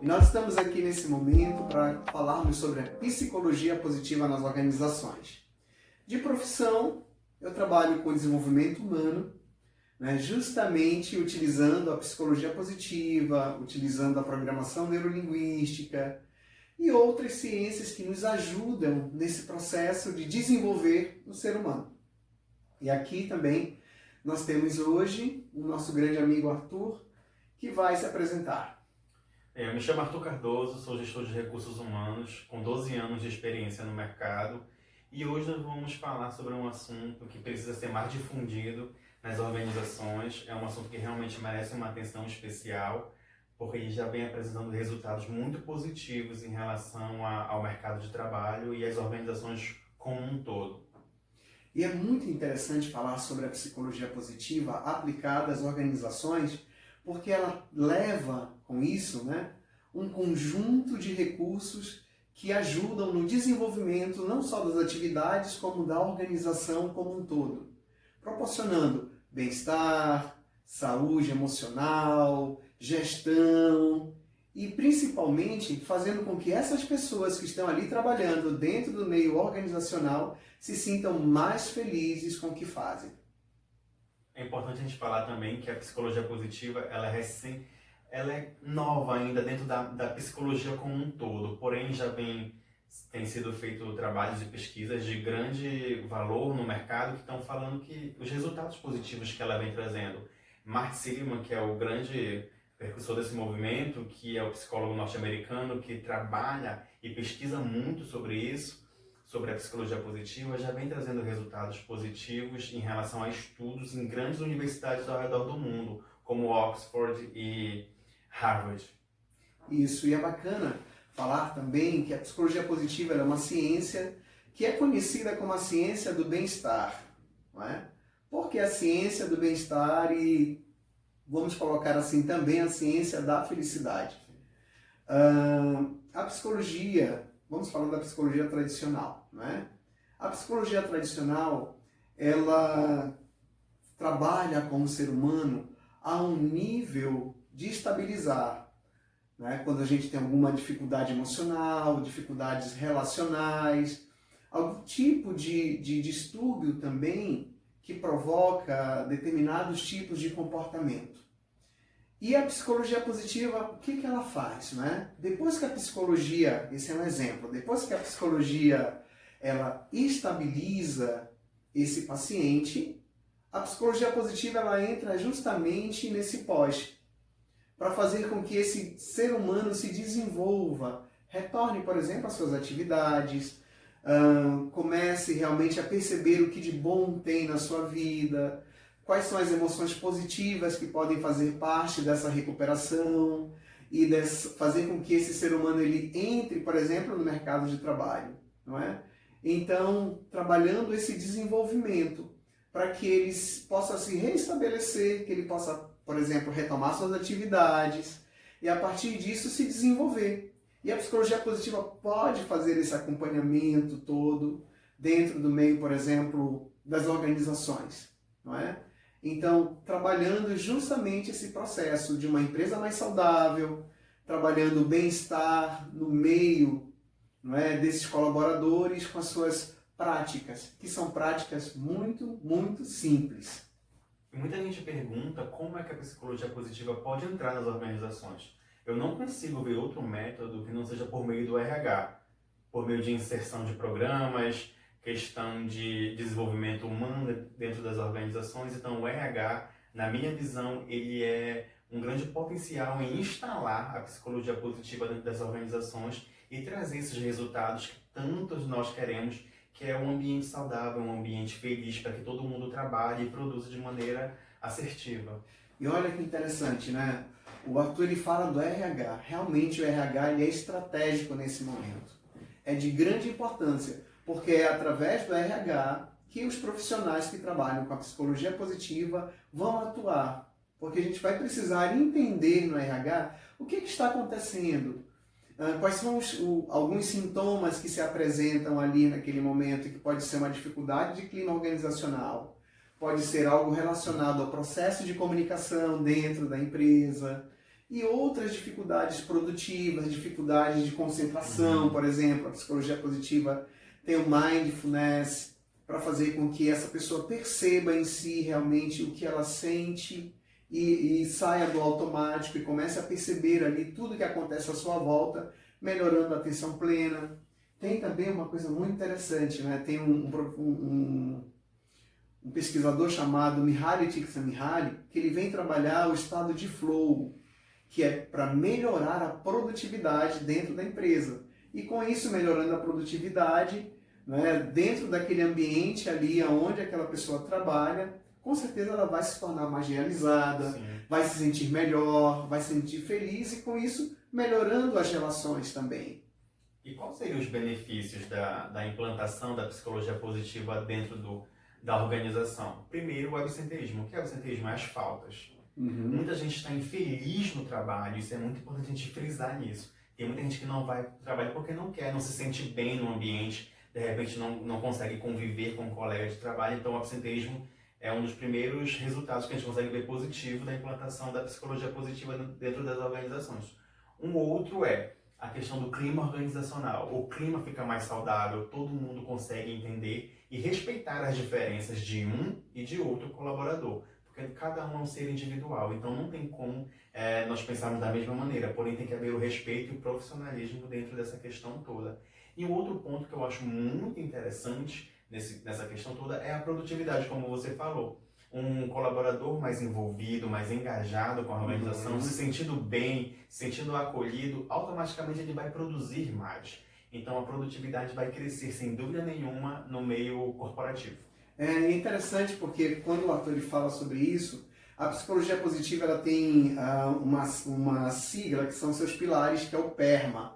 E nós estamos aqui nesse momento para falarmos sobre a psicologia positiva nas organizações. De profissão, eu trabalho com desenvolvimento humano, justamente utilizando a psicologia positiva, utilizando a programação neurolinguística e outras ciências que nos ajudam nesse processo de desenvolver o ser humano. E aqui também nós temos hoje o nosso grande amigo Arthur, que vai se apresentar. Eu me chamo Arthur Cardoso, sou gestor de recursos humanos, com 12 anos de experiência no mercado, e hoje nós vamos falar sobre um assunto que precisa ser mais difundido nas organizações. É um assunto que realmente merece uma atenção especial, porque ele já vem apresentando resultados muito positivos em relação ao mercado de trabalho e às organizações como um todo. E é muito interessante falar sobre a psicologia positiva aplicada às organizações, porque ela leva com isso, um conjunto de recursos que ajudam no desenvolvimento não só das atividades, como da organização como um todo, proporcionando bem-estar, saúde emocional, gestão e principalmente fazendo com que essas pessoas que estão ali trabalhando dentro do meio organizacional se sintam mais felizes com o que fazem. É importante a gente falar também que a psicologia positiva ela é nova ainda dentro da psicologia como um todo, porém tem sido feito trabalhos e pesquisas de grande valor no mercado que estão falando que os resultados positivos que ela vem trazendo. Mark Seligman, que é o grande precursor desse movimento, que é o psicólogo norte-americano que trabalha e pesquisa muito sobre isso, sobre a psicologia positiva, já vem trazendo resultados positivos em relação a estudos em grandes universidades ao redor do mundo, como Oxford e Harvard. Isso, e é bacana falar também que a psicologia positiva é uma ciência que é conhecida como a ciência do bem-estar, não é? Porque a ciência do bem-estar e, vamos colocar assim, também a ciência da felicidade. A psicologia, vamos falar da psicologia tradicional, não é? A psicologia tradicional, ela trabalha com o ser humano a um nível de estabilizar, quando a gente tem alguma dificuldade emocional, dificuldades relacionais, algum tipo de distúrbio também que provoca determinados tipos de comportamento. E a psicologia positiva, o que ela faz? Depois que a psicologia, esse é um exemplo, depois que a psicologia ela estabiliza esse paciente, a psicologia positiva ela entra justamente nesse pós, para fazer com que esse ser humano se desenvolva, retorne, por exemplo, às suas atividades, comece realmente a perceber o que de bom tem na sua vida, quais são as emoções positivas que podem fazer parte dessa recuperação e fazer com que esse ser humano ele entre, por exemplo, no mercado de trabalho, não é? Então, trabalhando esse desenvolvimento para que ele possa se reestabelecer, que ele possa, por exemplo, retomar suas atividades e a partir disso se desenvolver. E a psicologia positiva pode fazer esse acompanhamento todo dentro do meio, por exemplo, das organizações, não é? Então, trabalhando justamente esse processo de uma empresa mais saudável, trabalhando o bem-estar no meio, não é, desses colaboradores com as suas práticas, que são práticas muito, muito simples. Muita gente pergunta como é que a psicologia positiva pode entrar nas organizações. Eu não consigo ver outro método que não seja por meio do RH, por meio de inserção de programas, questão de desenvolvimento humano dentro das organizações. Então o RH, na minha visão, ele é um grande potencial em instalar a psicologia positiva dentro das organizações e trazer esses resultados que tantos nós queremos, que é um ambiente saudável, um ambiente feliz, para que todo mundo trabalhe e produza de maneira assertiva. E olha que interessante, O Arthur ele fala do RH. Realmente o RH ele é estratégico nesse momento. É de grande importância, porque é através do RH que os profissionais que trabalham com a psicologia positiva vão atuar. Porque a gente vai precisar entender no RH o que está acontecendo, quais são alguns sintomas que se apresentam ali naquele momento, que pode ser uma dificuldade de clima organizacional, pode ser algo relacionado ao processo de comunicação dentro da empresa, e outras dificuldades produtivas, dificuldades de concentração, por exemplo. A psicologia positiva tem o mindfulness para fazer com que essa pessoa perceba em si realmente o que ela sente e saia do automático e comece a perceber ali tudo que acontece à sua volta, melhorando a atenção plena. Tem também uma coisa muito interessante, né? Tem um pesquisador chamado Mihaly Csikszentmihalyi, que ele vem trabalhar o estado de flow, que é para melhorar a produtividade dentro da empresa. E com isso, melhorando a produtividade, né, dentro daquele ambiente ali onde aquela pessoa trabalha, com certeza ela vai se tornar mais realizada, Sim. vai se sentir melhor, vai se sentir feliz e com isso melhorando as relações também. E quais seriam os benefícios da implantação da psicologia positiva dentro da organização? Primeiro, o absenteísmo. O que é o absenteísmo? É as faltas. Muita gente está infeliz no trabalho, isso é muito importante a gente frisar nisso. Tem muita gente que não vai para o trabalho porque não quer, não se sente bem no ambiente, de repente não consegue conviver com um colega de trabalho, então o absenteísmo é um dos primeiros resultados que a gente consegue ver positivo da implantação da psicologia positiva dentro das organizações. Um outro é a questão do clima organizacional. O clima fica mais saudável, todo mundo consegue entender e respeitar as diferenças de um e de outro colaborador, porque cada um é um ser individual, então não tem como nós pensarmos da mesma maneira, porém tem que haver o respeito e o profissionalismo dentro dessa questão toda. E um outro ponto que eu acho muito interessante nessa questão toda é a produtividade, como você falou. Um colaborador mais envolvido, mais engajado com a organização, se sentindo bem, se sentindo acolhido, automaticamente ele vai produzir mais. Então a produtividade vai crescer, sem dúvida nenhuma, no meio corporativo. É interessante porque quando o Arthur fala sobre isso, a psicologia positiva ela tem uma sigla que são seus pilares, que é o PERMA.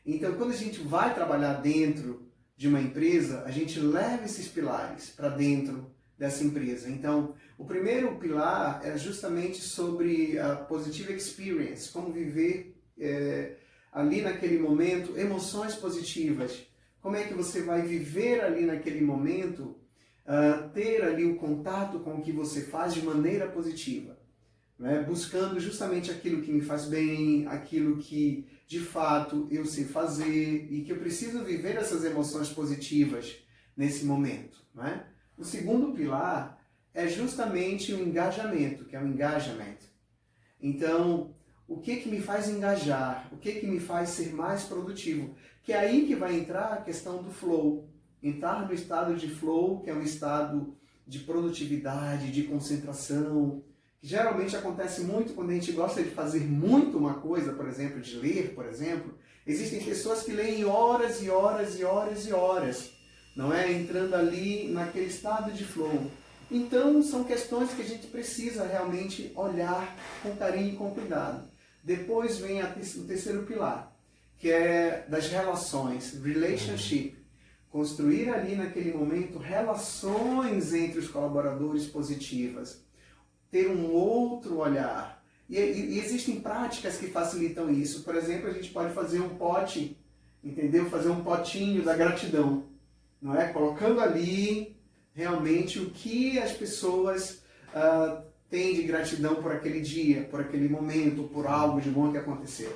Então, quando a gente vai trabalhar dentro de uma empresa, a gente leva esses pilares para dentro dessa empresa. Então, o primeiro pilar é justamente sobre a positive experience, como viver ali naquele momento emoções positivas. Como é que você vai viver ali naquele momento, ter ali o contato com o que você faz de maneira positiva, né? Buscando justamente aquilo que me faz bem, aquilo que de fato eu sei fazer e que eu preciso viver essas emoções positivas nesse momento, né? O segundo pilar é justamente o engajamento, que é o engagement. Então, o que me faz engajar? O que me faz ser mais produtivo? Que é aí que vai entrar a questão do flow. Entrar no estado de flow, que é um estado de produtividade, de concentração, que geralmente acontece muito quando a gente gosta de fazer muito uma coisa, por exemplo, de ler, por exemplo. Existem pessoas que leem horas e horas e horas e horas, não é? Entrando ali naquele estado de flow. Então, são questões que a gente precisa realmente olhar com carinho e com cuidado. Depois vem o terceiro pilar, que é das relações, relationship. Construir ali naquele momento relações entre os colaboradores positivas. Ter um outro olhar. E existem práticas que facilitam isso. Por exemplo, a gente pode fazer um pote, entendeu? Fazer um potinho da gratidão, não é? Colocando ali realmente o que as pessoas têm de gratidão por aquele dia, por aquele momento, por algo de bom que aconteceu,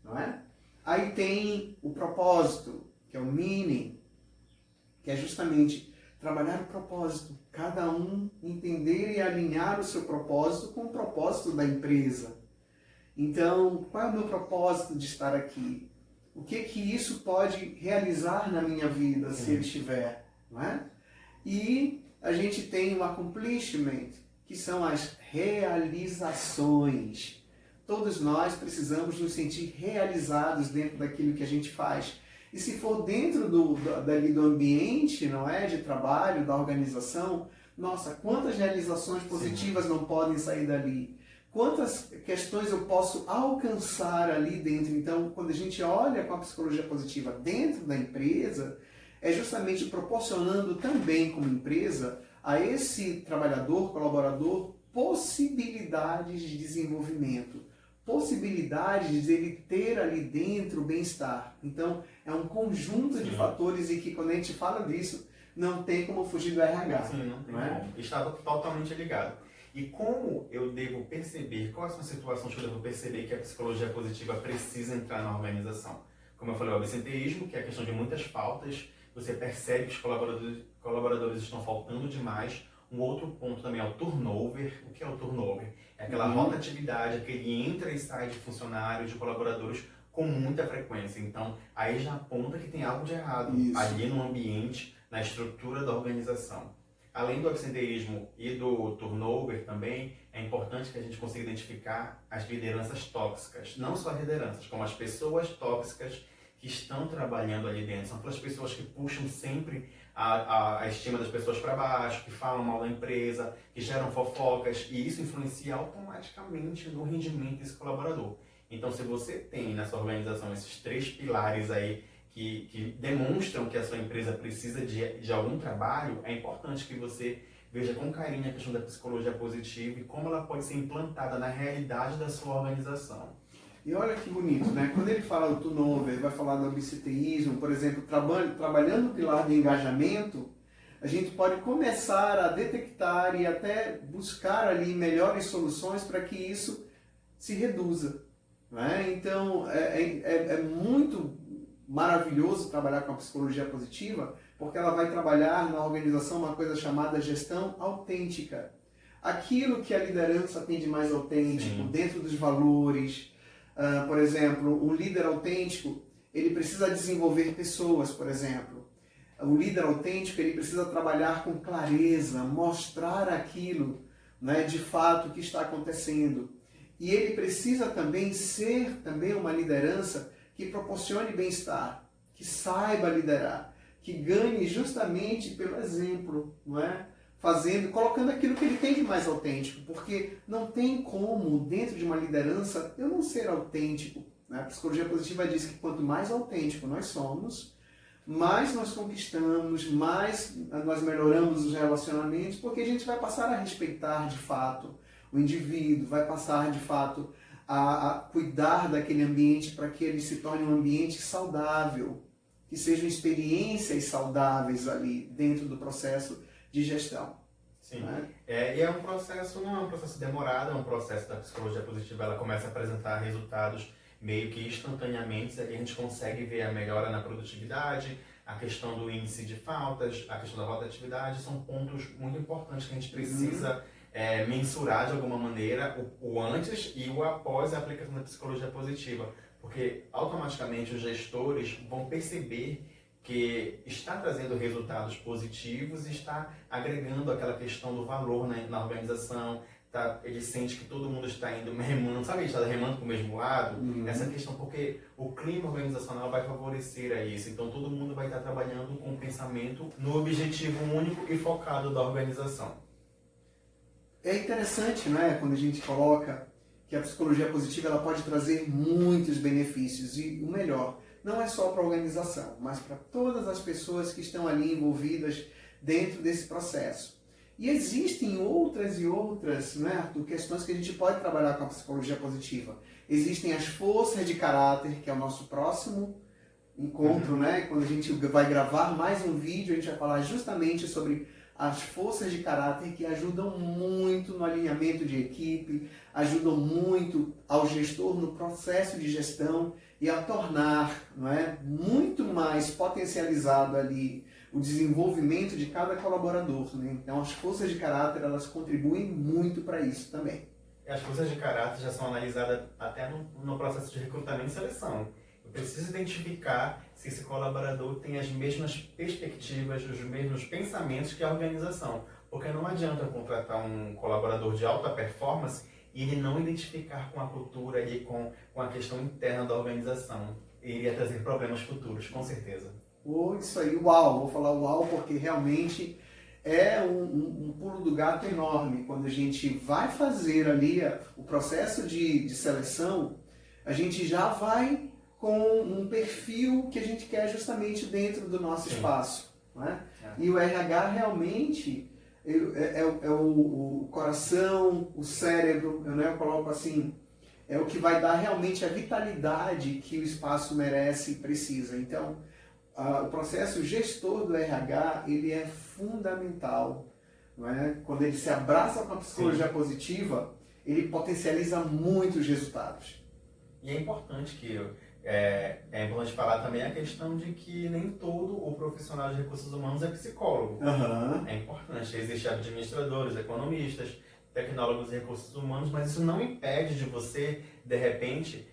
não é? Aí tem o propósito, que é o meaning, que é justamente trabalhar o propósito, cada um entender e alinhar o seu propósito com o propósito da empresa. Então, qual é o meu propósito de estar aqui? O que isso pode realizar na minha vida, se ele estiver, não é? E a gente tem o accomplishment, que são as realizações. Todos nós precisamos nos sentir realizados dentro daquilo que a gente faz. E se for dentro do ambiente, não é, de trabalho, da organização, nossa, quantas realizações positivas não podem sair dali? Quantas questões eu posso alcançar ali dentro? Então, quando a gente olha com a psicologia positiva dentro da empresa, é justamente proporcionando também como empresa a esse trabalhador, colaborador, possibilidades de desenvolvimento, possibilidades de ele ter ali dentro o bem-estar. Então, é um conjunto de fatores e que quando a gente fala disso, não tem como fugir do RH. Sim, não tem como. Está totalmente ligado. E como eu devo perceber, quais são as situações que eu devo perceber que a psicologia positiva precisa entrar na organização? Como eu falei, o absenteísmo, que é a questão de muitas faltas, você percebe que os colaboradores estão faltando demais. Um outro ponto também é o turnover. O que é o turnover? É aquela rotatividade, aquele entra e sai de funcionários, de colaboradores com muita frequência. Então, aí já aponta que tem algo de errado ali no ambiente, na estrutura da organização. Além do absenteísmo e do turnover também, é importante que a gente consiga identificar as lideranças tóxicas. Não só as lideranças, como as pessoas tóxicas que estão trabalhando ali dentro. São aquelas pessoas que puxam sempre a estima das pessoas para baixo, que falam mal da empresa, que geram fofocas, e isso influencia automaticamente no rendimento desse colaborador. Então, se você tem na sua organização esses 3 pilares aí que demonstram que a sua empresa precisa de algum trabalho, é importante que você veja com carinho a questão da psicologia positiva e como ela pode ser implantada na realidade da sua organização. E olha que bonito, né? Quando ele fala do turnover, vai falar do absenteísmo, por exemplo, trabalhando o pilar de engajamento, a gente pode começar a detectar e até buscar ali melhores soluções para que isso se reduza. Né? Então, é muito maravilhoso trabalhar com a psicologia positiva, porque ela vai trabalhar na organização uma coisa chamada gestão autêntica. Aquilo que a liderança tem de mais autêntico, dentro dos valores. Por exemplo, um líder autêntico, ele precisa desenvolver pessoas, por exemplo. O líder autêntico, ele precisa trabalhar com clareza, mostrar aquilo, né, de fato que está acontecendo. E ele precisa também ser uma liderança que proporcione bem-estar, que saiba liderar, que ganhe justamente pelo exemplo, não é? Colocando aquilo que ele tem de mais autêntico, porque não tem como, dentro de uma liderança, eu não ser autêntico. Né? A psicologia positiva diz que quanto mais autêntico nós somos, mais nós conquistamos, mais nós melhoramos os relacionamentos, porque a gente vai passar a respeitar de fato o indivíduo, vai passar de fato a cuidar daquele ambiente para que ele se torne um ambiente saudável, que sejam experiências saudáveis ali dentro do processo de gestão. Sim, né? E é um processo, não é um processo demorado, é um processo da psicologia positiva, ela começa a apresentar resultados meio que instantaneamente, ali a gente consegue ver a melhora na produtividade, a questão do índice de faltas, a questão da rotatividade, são pontos muito importantes que a gente precisa mensurar de alguma maneira o antes e o após a aplicação da psicologia positiva, porque automaticamente os gestores vão perceber que está trazendo resultados positivos e está agregando aquela questão do valor na organização, ele sente que todo mundo está indo remando, sabe, está remando para o mesmo lado, essa questão, porque o clima organizacional vai favorecer a isso, então todo mundo vai estar trabalhando com o pensamento no objetivo único e focado da organização. É interessante, né, quando a gente coloca que a psicologia positiva ela pode trazer muitos benefícios e o melhor, não é só para a organização, mas para todas as pessoas que estão ali envolvidas dentro desse processo. E existem outras e outras, né, Arthur, questões que a gente pode trabalhar com a psicologia positiva. Existem as forças de caráter, que é o nosso próximo encontro, né? Quando a gente vai gravar mais um vídeo, a gente vai falar justamente sobre as forças de caráter que ajudam muito no alinhamento de equipe, ajudam muito ao gestor no processo de gestão e a tornar, não é, muito mais potencializado ali o desenvolvimento de cada colaborador. Né? Então as forças de caráter elas contribuem muito para isso também. As forças de caráter já são analisadas até no processo de recrutamento e seleção. Eu preciso identificar se esse colaborador tem as mesmas perspectivas, os mesmos pensamentos que a organização. Porque não adianta eu contratar um colaborador de alta performance e ele não identificar com a cultura e com a questão interna da organização. Ele iria trazer problemas futuros, com certeza. Isso aí, uau! Vou falar uau porque realmente é um pulo do gato enorme. Quando a gente vai fazer ali o processo de seleção, a gente já vai com um perfil que a gente quer justamente dentro do nosso espaço. Né? E o RH realmente é o coração, o cérebro, eu coloco assim, é o que vai dar realmente a vitalidade que o espaço merece e precisa. Então, o processo gestor do RH, ele é fundamental. não é? Quando ele se abraça com a psicologia positiva, ele potencializa muito os resultados. E é importante é importante falar também a questão de que nem todo o profissional de recursos humanos é psicólogo. Uhum. É importante, existem administradores, economistas, tecnólogos de recursos humanos, mas isso não impede de você, de repente,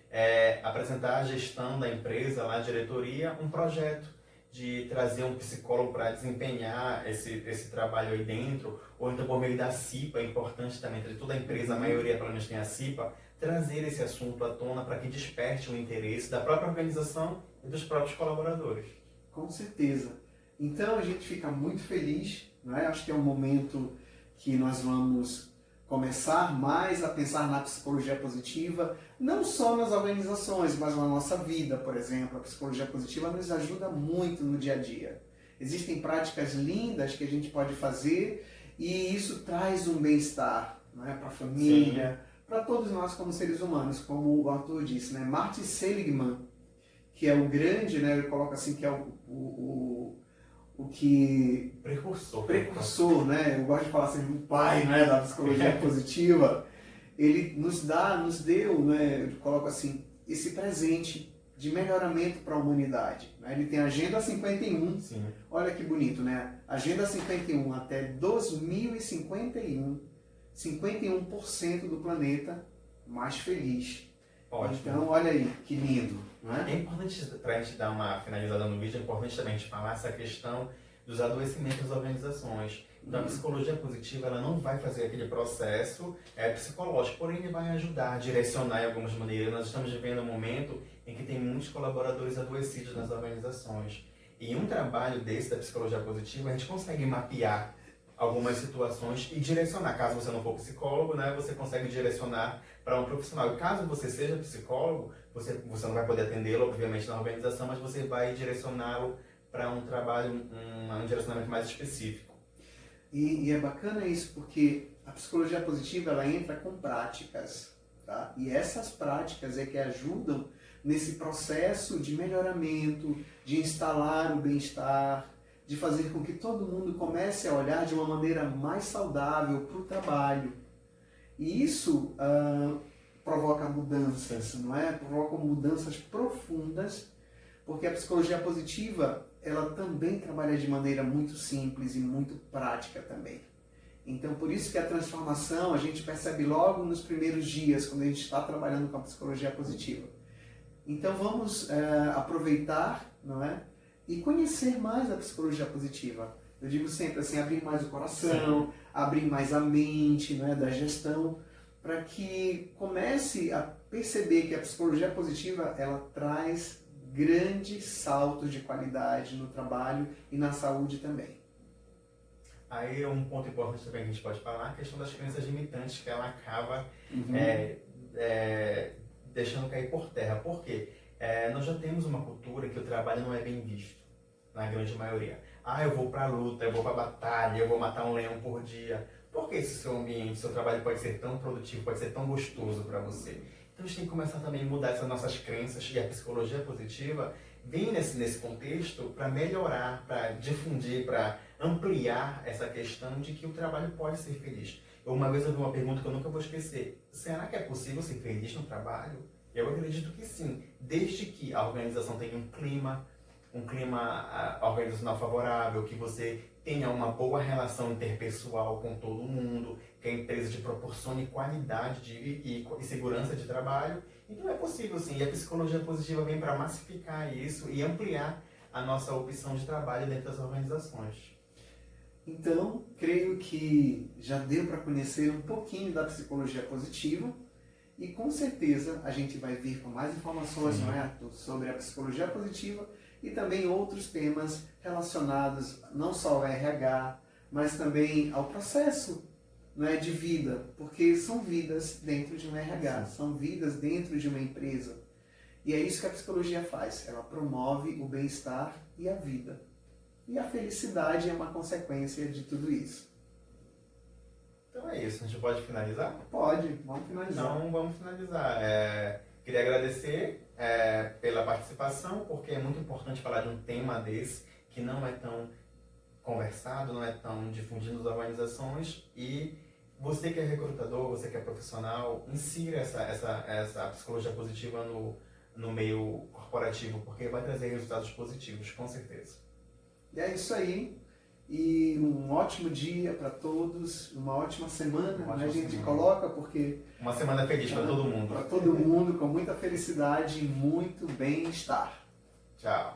apresentar a gestão da empresa, lá a diretoria, um projeto de trazer um psicólogo para desempenhar esse trabalho aí dentro, ou então por meio da CIPA, é importante também, de toda a empresa, a maioria pelo menos tem a CIPA, trazer esse assunto à tona para que desperte o interesse da própria organização e dos próprios colaboradores. Com certeza. Então a gente fica muito feliz, não é? Acho que é um momento que nós vamos começar mais a pensar na psicologia positiva, não só nas organizações, mas na nossa vida, por exemplo. A psicologia positiva nos ajuda muito no dia a dia. Existem práticas lindas que a gente pode fazer e isso traz um bem-estar, não é? Para a família, para todos nós como seres humanos, como o Arthur disse, né? Martin Seligman, que é o grande, né? Ele coloca assim que é o que... Precursor, né? Eu gosto de falar assim, o pai, né? Da psicologia positiva. Ele nos deu, né? Ele coloca assim, esse presente de melhoramento para a humanidade. Né? Ele tem a Agenda 51. Sim. Olha que bonito, né? Agenda 51 até 2051. 51% do planeta mais feliz. Ótimo. Então, olha aí, que lindo. Não é? É importante, para a gente dar uma finalizada no vídeo, é importante também a gente falar essa questão dos adoecimentos das organizações. Então, a psicologia positiva ela não vai fazer aquele processo psicológico, porém ele vai ajudar a direcionar em algumas maneiras. Nós estamos vivendo um momento em que tem muitos colaboradores adoecidos nas organizações. E um trabalho desse da psicologia positiva, a gente consegue mapear algumas situações e direcionar. Caso você não for psicólogo, né, você consegue direcionar para um profissional. E caso você seja psicólogo, você não vai poder atendê-lo, obviamente, na organização, mas você vai direcioná-lo para um trabalho, um direcionamento mais específico. E é bacana isso porque a psicologia positiva ela entra com práticas, tá? E essas práticas é que ajudam nesse processo de melhoramento, de instalar o bem-estar, de fazer com que todo mundo comece a olhar de uma maneira mais saudável para o trabalho. E isso provoca mudanças, não é? Provoca mudanças profundas, porque a psicologia positiva ela também trabalha de maneira muito simples e muito prática também. Então, por isso que a transformação a gente percebe logo nos primeiros dias, quando a gente está trabalhando com a psicologia positiva. Então, vamos aproveitar, não é? E conhecer mais a psicologia positiva. Eu digo sempre assim, abrir mais o coração, abrir mais a mente, não é? Da gestão, para que comece a perceber que a psicologia positiva ela traz grandes saltos de qualidade no trabalho e na saúde também. Aí um ponto importante também que a gente pode falar, a questão das crenças limitantes que ela acaba deixando cair por terra. Por quê? Nós já temos uma cultura que o trabalho não é bem visto, na grande maioria. Eu vou pra luta, eu vou pra batalha, eu vou matar um leão por dia. Por que esse seu ambiente, seu trabalho pode ser tão produtivo, pode ser tão gostoso para você? Então a gente tem que começar também a mudar essas nossas crenças, e a psicologia positiva vem nesse contexto para melhorar, para difundir, para ampliar essa questão de que o trabalho pode ser feliz. Uma vez eu vi uma pergunta que eu nunca vou esquecer. Será que é possível ser feliz no trabalho? Eu acredito que sim, desde que a organização tenha um clima organizacional favorável, que você tenha uma boa relação interpessoal com todo mundo, que a empresa te proporcione qualidade e segurança de trabalho. Então é possível sim, e a psicologia positiva vem para massificar isso e ampliar a nossa opção de trabalho dentro das organizações. Então, creio que já deu para conhecer um pouquinho da psicologia positiva e com certeza a gente vai vir com mais informações, não é, Arthur, sobre a psicologia positiva e também outros temas relacionados não só ao RH, mas também ao processo, não é, de vida, porque são vidas dentro de um RH, são vidas dentro de uma empresa. E é isso que a psicologia faz, ela promove o bem-estar e a vida. E a felicidade é uma consequência de tudo isso. Então é isso, a gente pode finalizar? Pode, vamos finalizar. Então vamos finalizar. Queria agradecer pela participação, porque é muito importante falar de um tema desse, que não é tão conversado, não é tão difundido nas organizações, e você que é recrutador, você que é profissional, insira essa psicologia positiva no meio corporativo, porque vai trazer resultados positivos, com certeza. E é isso aí. E um ótimo dia para todos, uma ótima semana, né? A gente coloca, porque... Uma semana feliz para todo mundo. Para todo mundo, com muita felicidade e muito bem-estar. Tchau.